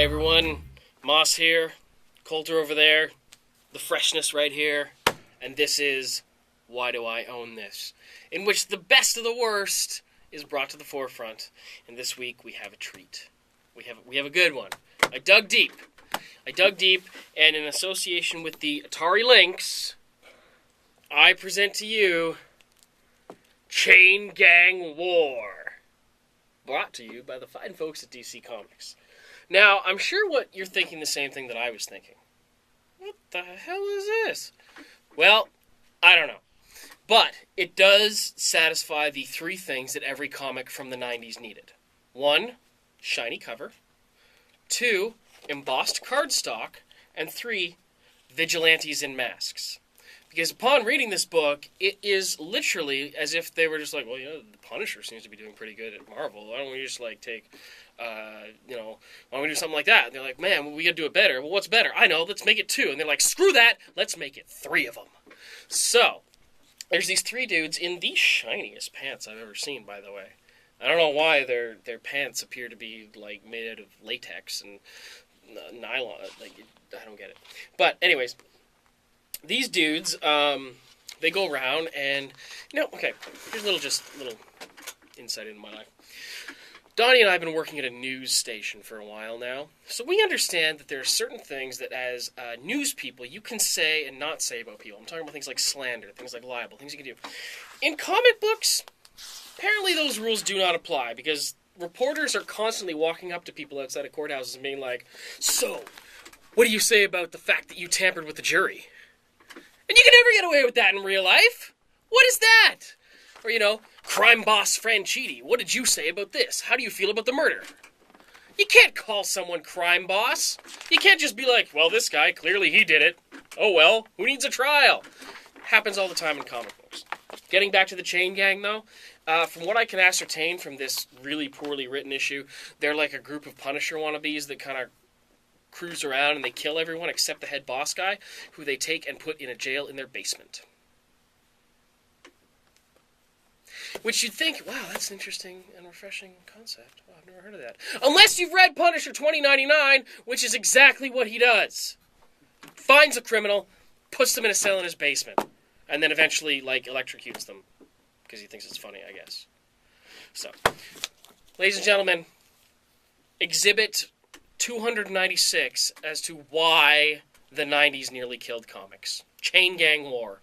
Hey everyone, Moss here, Coulter over there, the freshness right here, and this is Why Do I Own This? In which the best of the worst is brought to the forefront, and this week we have a treat. We have a good one. I dug deep, and in association with the Atari Lynx, I present to you Chain Gang War, brought to you by the fine folks at DC Comics. Now, I'm sure what you're thinking the same thing that I was thinking. What the hell is this? Well, I don't know. But it does satisfy the three things that every comic from the 90s needed. 1, shiny cover. 2, embossed cardstock. And 3, vigilantes in masks. Because upon reading this book, it is literally as if they were just like, well, you know, the Punisher seems to be doing pretty good at Marvel. Why don't we just, take... why don't we do something like that? And they're like, man, we gotta do it better. Well, what's better? I know, let's make it 2. And they're like, screw that, let's make it 3 of them. So, there's these 3 dudes in the shiniest pants I've ever seen, by the way. I don't know why their pants appear to be, made out of latex and nylon. I don't get it. But, anyways, these dudes, they go around and, okay, here's a little insight into my life. Donnie and I have been working at a news station for a while now, so we understand that there are certain things that as news people you can say and not say about people. I'm talking about things like slander, things like libel, things you can do. In comic books, apparently those rules do not apply, because reporters are constantly walking up to people outside of courthouses and being like, so, what do you say about the fact that you tampered with the jury? And you can never get away with that in real life. What is that? Or, crime boss Franchitti, what did you say about this? How do you feel about the murder? You can't call someone crime boss. You can't just be like, well, this guy, clearly he did it. Oh, well, who needs a trial? Happens all the time in comic books. Getting back to the Chain Gang, though, from what I can ascertain from this really poorly written issue, they're like a group of Punisher wannabes that kind of cruise around and they kill everyone except the head boss guy, who they take and put in a jail in their basement. Which you'd think, wow, that's an interesting and refreshing concept. Wow, I've never heard of that. Unless you've read Punisher 2099, which is exactly what he does. Finds a criminal, puts them in a cell in his basement, and then eventually, electrocutes them. Because he thinks it's funny, I guess. So, ladies and gentlemen, Exhibit 296 as to why the 90s nearly killed comics. Chain Gang War.